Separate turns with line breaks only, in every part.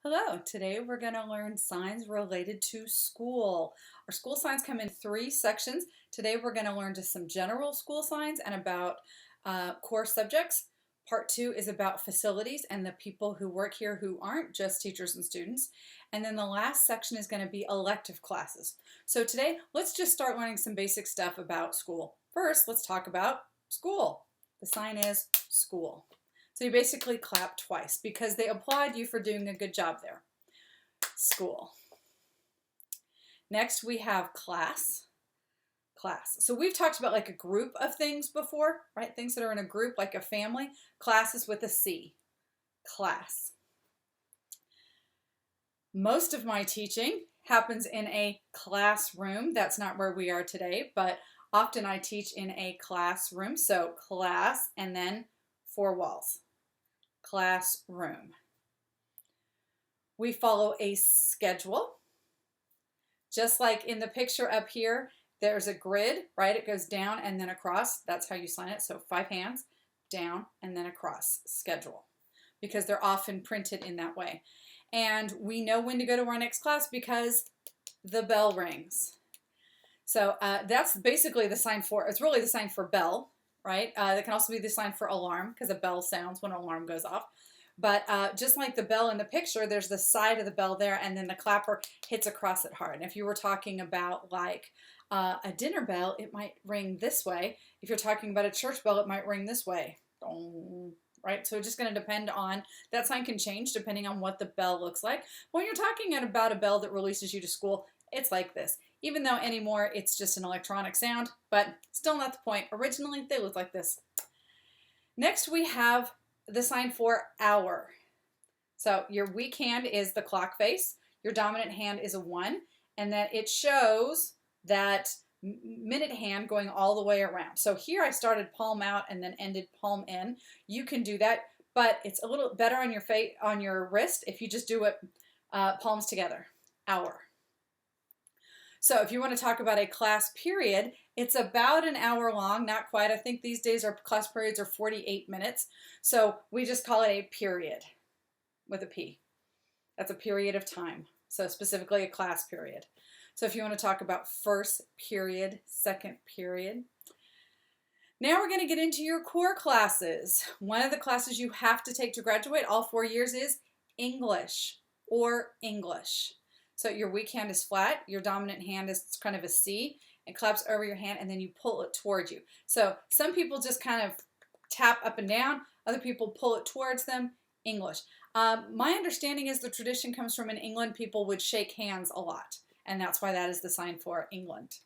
Hello, today we're going to learn signs related to school. Our school signs come in three sections. Today we're going to learn just some general school signs and about core subjects. Part two is about facilities and the people who work here who aren't just teachers and students. And then the last section is going to be elective classes. So today, let's just start learning some basic stuff about school. First, let's talk about school. The sign is school. So you basically clap twice because they applaud you for doing a good job there. School. Next we have class. Class. So we've talked about like a group of things before, right? Things that are in a group like a family. Class is with a C. Class. Most of my teaching happens in a classroom. That's not where we are today, but often I teach in a classroom. So class and then four walls. Classroom. We follow a schedule. Just like in the picture up here, there's a grid, right? It goes down and then across. That's how you sign it. So 5 hands, down and then across. Schedule. Because they're often printed in that way. And we know when to go to our next class because the bell rings. So that's basically the sign for, it's really the sign for bell, right? That can also be the sign for alarm because a bell sounds when an alarm goes off. But just like the bell in the picture, there's the side of the bell there, and then the clapper hits across it hard. And if you were talking about like a dinner bell, it might ring this way. If you're talking about a church bell, it might ring this way. Right? So it's just going to depend on, that sign can change depending on what the bell looks like. When you're talking about a bell that releases you to school, it's like this. Even though anymore it's just an electronic sound, but still not the point. Originally, they looked like this. Next, we have the sign for hour. So your weak hand is the clock face. Your dominant hand is a 1, and then it shows that minute hand going all the way around. So here I started palm out and then ended palm in. You can do that, but it's a little better on your wrist if you just do it palms together. Hour. So if you want to talk about a class period, it's about an hour long, not quite. I think these days our class periods are 48 minutes. So we just call it a period with a P. That's a period of time. So specifically a class period. So if you want to talk about first period, second period. Now we're going to get into your core classes. One of the classes you have to take to graduate all 4 years is English or English. So your weak hand is flat, your dominant hand is kind of a C, and claps over your hand, and then you pull it towards you. So some people just kind of tap up and down, other people pull it towards them. English. My understanding is the tradition comes from in England, people would shake hands a lot, and that's why that is the sign for England.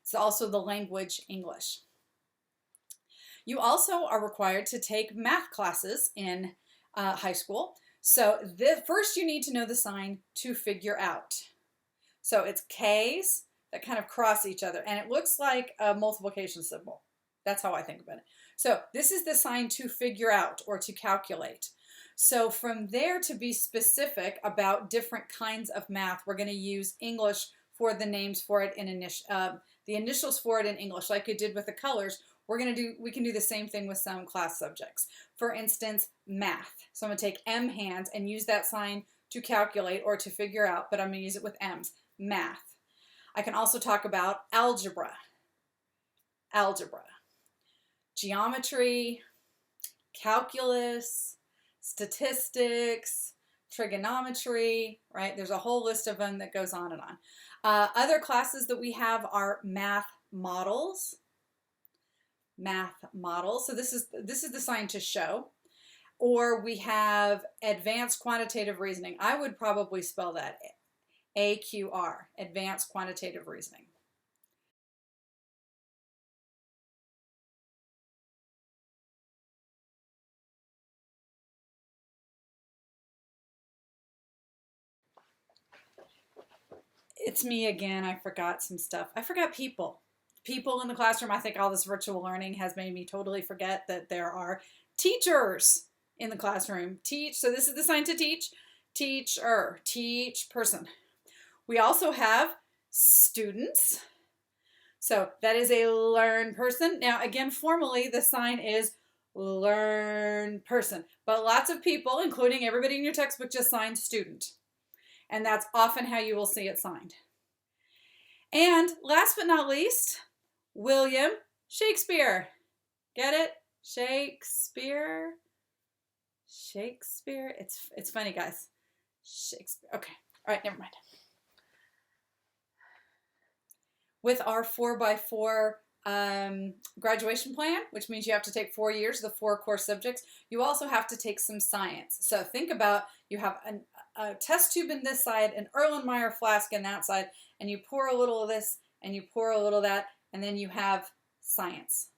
It's also the language English. You also are required to take math classes in high school. So first you need to know the sign to figure out. So it's K's that kind of cross each other, and it looks like a multiplication symbol. That's how I think about it. So this is the sign to figure out or to calculate. So from there, to be specific about different kinds of math, we're going to use English for the names for it in the initials for it in English, like I did with the colors. We can do the same thing with some class subjects. For instance, math. So I'm going to take M hands and use that sign to calculate or to figure out, but I'm going to use it with M's. Math. I can also talk about algebra. Algebra. Geometry, calculus, statistics, trigonometry, right? There's a whole list of them that goes on and on. Other classes that we have are math models. Math models. So this is the sign to show. Or we have advanced quantitative reasoning. I would probably spell that AQR, advanced quantitative reasoning. It's me again. I forgot some stuff. I forgot people. People in the classroom. I think all this virtual learning has made me totally forget that there are teachers in the classroom. Teach. So this is the sign to teach. Teacher. Teach person. We also have students. So that is a learn person. Now again, formally the sign is learn person. But lots of people, including everybody in your textbook, just signed student. And that's often how you will see it signed. And last but not least, William Shakespeare. Get it? Shakespeare? Shakespeare? It's funny, guys. Shakespeare. Okay. All right, never mind. With our 4x4 graduation plan, which means you have to take 4 years, the 4 core subjects, you also have to take some science. So think about, you have a test tube in this side, an Erlenmeyer flask in that side, and you pour a little of this, and you pour a little of that, and then you have science.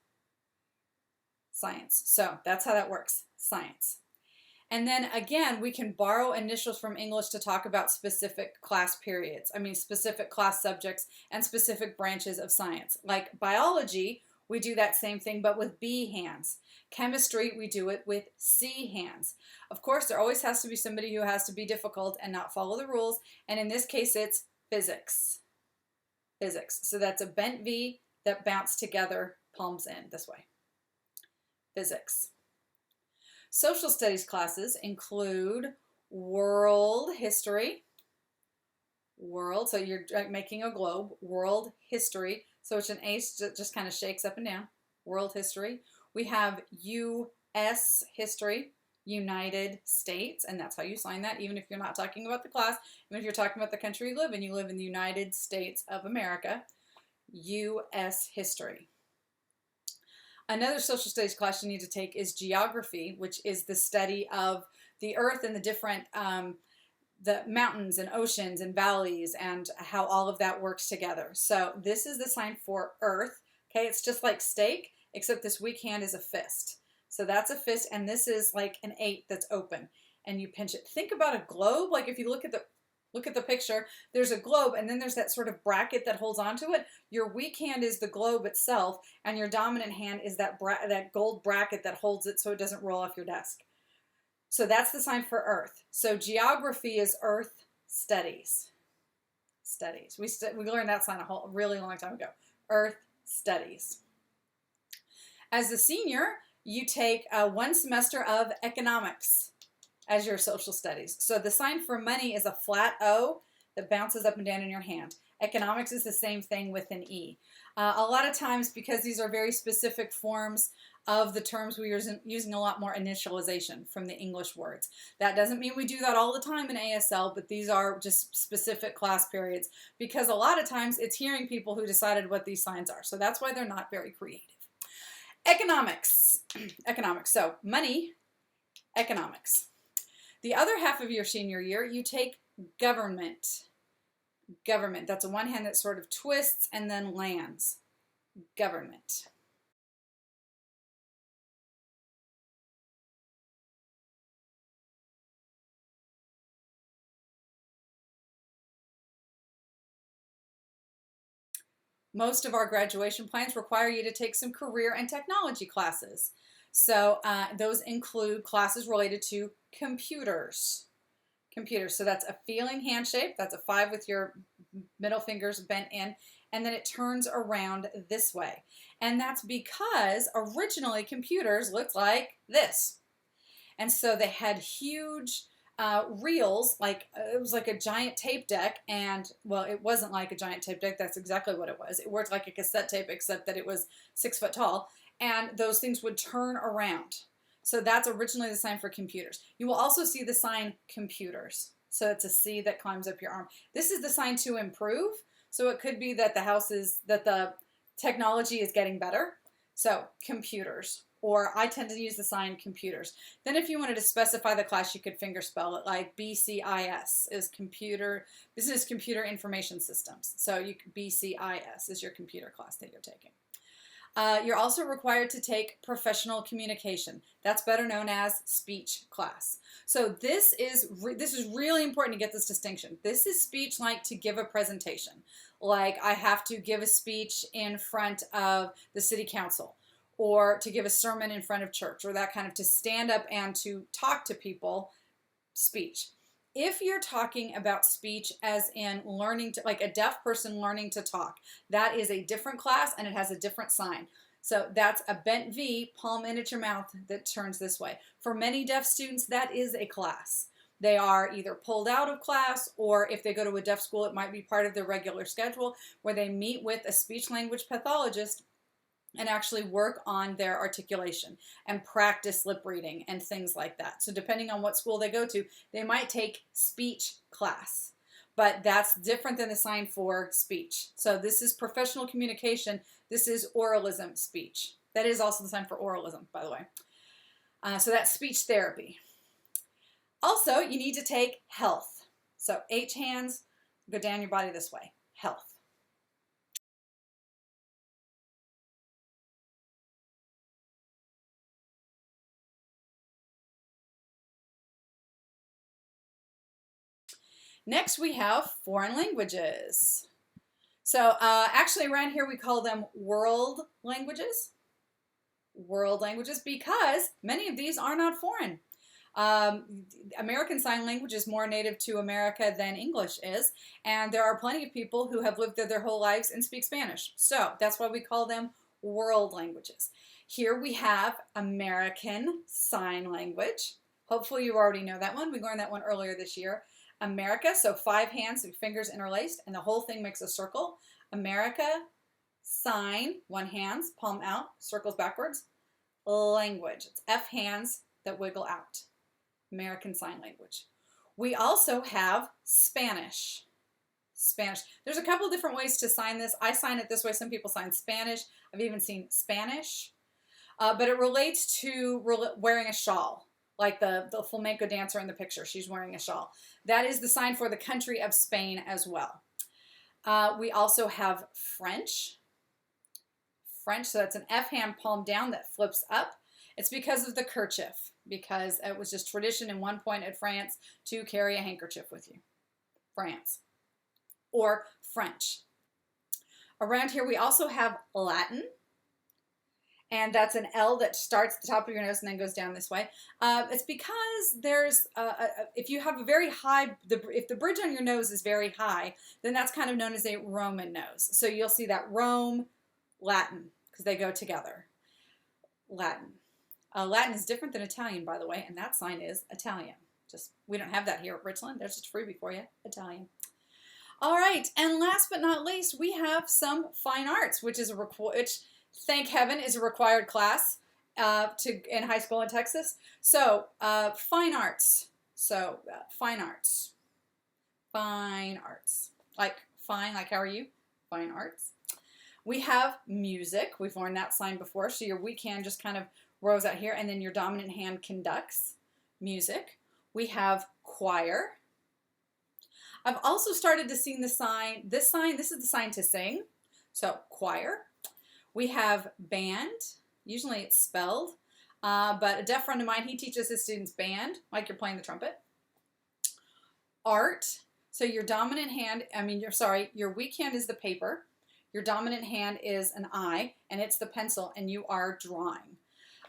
Science. So that's how that works. Science. And then again, we can borrow initials from English to talk about specific class periods. I mean, specific class subjects and specific branches of science. Like biology, we do that same thing, but with B hands. Chemistry, we do it with C hands. Of course, there always has to be somebody who has to be difficult and not follow the rules. And in this case, it's physics. Physics. So that's a bent V that bounced together, palms in this way. Physics. Social studies classes include world history, world, so you're making a globe, world history, so it's an ace that just kind of shakes up and down, world history. We have U.S. history, United States, and that's how you sign that, even if you're not talking about the class, even if you're talking about the country you live in the United States of America, U.S. history. Another social studies class you need to take is geography, which is the study of the earth and the different the mountains and oceans and valleys and how all of that works together. So this is the sign for earth. Okay, it's just like steak, except this weak hand is a fist. So that's a fist, and this is like an 8 that's open, and you pinch it. Think about a globe. Like if you look at the picture, there's a globe, and then there's that sort of bracket that holds onto it. Your weak hand is the globe itself, and your dominant hand is that gold bracket that holds it so it doesn't roll off your desk. So that's the sign for earth. So geography is earth studies. Studies. We learned that sign a really long time ago. Earth studies. As a senior, you take 1 semester of economics as your social studies. So the sign for money is a flat O that bounces up and down in your hand. Economics is the same thing with an E. A lot of times, because these are very specific forms of the terms, we are using a lot more initialization from the English words. That doesn't mean we do that all the time in ASL, but these are just specific class periods, because a lot of times it's hearing people who decided what these signs are. So that's why they're not very creative. Economics. Economics. So money, economics. The other half of your senior year, you take government. Government. That's a one hand that sort of twists and then lands. Government. Most of our graduation plans require you to take some career and technology classes. So those include classes related to computers. Computers. So that's a feeling hand shape. That's a 5 with your middle fingers bent in. And then it turns around this way. And that's because originally computers looked like this. And so they had huge reels, like it was like a giant tape deck, and well, it wasn't like a giant tape deck, that's exactly what it was. It worked like a cassette tape, except that it was 6 foot tall, and those things would turn around. So that's originally the sign for computers. You will also see the sign computers. So it's a C that climbs up your arm. This is the sign to improve. So it could be that the technology is getting better. So computers. Or I tend to use the sign computers. Then if you wanted to specify the class, you could finger spell it, like BCIS is Business Computer Information Systems. So BCIS is your computer class that you're taking. You're also required to take professional communication. That's better known as speech class. So this is really important to get this distinction. This is speech like to give a presentation. Like I have to give a speech in front of the city council, or to give a sermon in front of church, or that kind of to stand up and to talk to people, speech. If you're talking about speech as in learning to, like a deaf person learning to talk, that is a different class and it has a different sign. So that's a bent V, palm in at your mouth, that turns this way. For many deaf students, that is a class. They are either pulled out of class, or if they go to a deaf school, it might be part of their regular schedule where they meet with a speech language pathologist and actually work on their articulation and practice lip reading and things like that. So depending on what school they go to, they might take speech class, but that's different than the sign for speech. So this is professional communication. This is oralism speech. That is also the sign for oralism, by the way. So that's speech therapy. Also, you need to take health. So H hands, go down your body this way, health. Next, we have foreign languages. So actually around here we call them world languages. World languages, because many of these are not foreign. American Sign Language is more native to America than English is, and there are plenty of people who have lived there their whole lives and speak Spanish. So that's why we call them world languages. Here we have American Sign Language. Hopefully you already know that one. We learned that one earlier this year. America, so 5 hands, fingers interlaced, and the whole thing makes a circle. America, sign, 1 hand, palm out, circles backwards. Language, it's F hands that wiggle out. American Sign Language. We also have Spanish. Spanish. There's a couple different ways to sign this. I sign it this way. Some people sign Spanish. I've even seen Spanish. But it relates to wearing a shawl, like the flamenco dancer in the picture. She's wearing a shawl. That is the sign for the country of Spain as well. We also have French. French, so that's an F hand palm down that flips up. It's because of the kerchief, because it was just tradition in one point at France to carry a handkerchief with you. France. Or French. Around here we also have Latin. And that's an L that starts at the top of your nose and then goes down this way. It's because there's, if you have a very high, if the bridge on your nose is very high, then that's kind of known as a Roman nose. So you'll see that Rome, Latin, because they go together. Latin. Latin is different than Italian, by the way, and that sign is Italian. Just, we don't have that here at Richland. There's just a freebie for you, Italian. All right, and last but not least, we have some fine arts, which is thank heaven, is a required class in high school in Texas. So fine arts. So fine arts. Fine arts. Like fine, like how are you? Fine arts. We have music. We've learned that sign before. So your weak hand just kind of rows out here, and then your dominant hand conducts music. We have choir. I've also started to see the sign. This is the sign to sing. So choir. We have band. Usually it's spelled. But a deaf friend of mine, he teaches his students band, like you're playing the trumpet. Art. So your dominant hand, your weak hand is the paper. Your dominant hand is an eye, and it's the pencil, and you are drawing.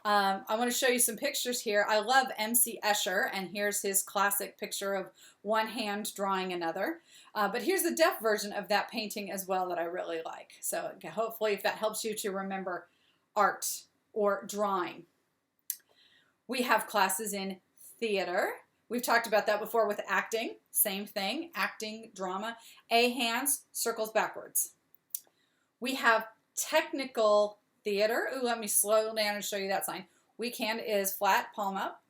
I want to show you some pictures here. I love M.C. Escher, and here's his classic picture of one hand drawing another. But here's the deaf version of that painting as well that I really like. So hopefully if that helps you to remember art or drawing. We have classes in theater. We've talked about that before with acting. Same thing, acting, drama. A hands, circles backwards. We have technical theater. Ooh, let me slow down and show you that sign. Weak hand is flat, palm up.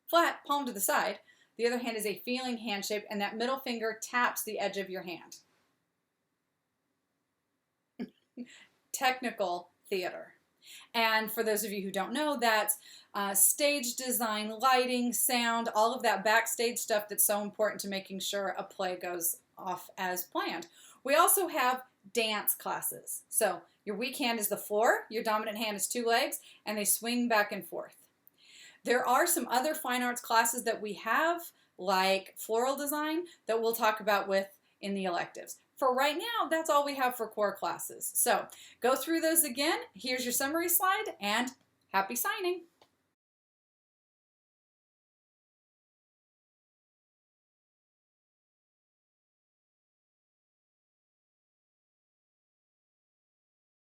Flat, palm to the side. The other hand is a feeling hand shape, and that middle finger taps the edge of your hand. Technical theater. And for those of you who don't know, that's stage design, lighting, sound, all of that backstage stuff that's so important to making sure a play goes off as planned. We also have dance classes. So your weak hand is the floor, your dominant hand is 2 legs, and they swing back and forth. There are some other fine arts classes that we have, like floral design, that we'll talk about in the electives. For right now, that's all we have for core classes. So go through those again. Here's your summary slide, and happy signing.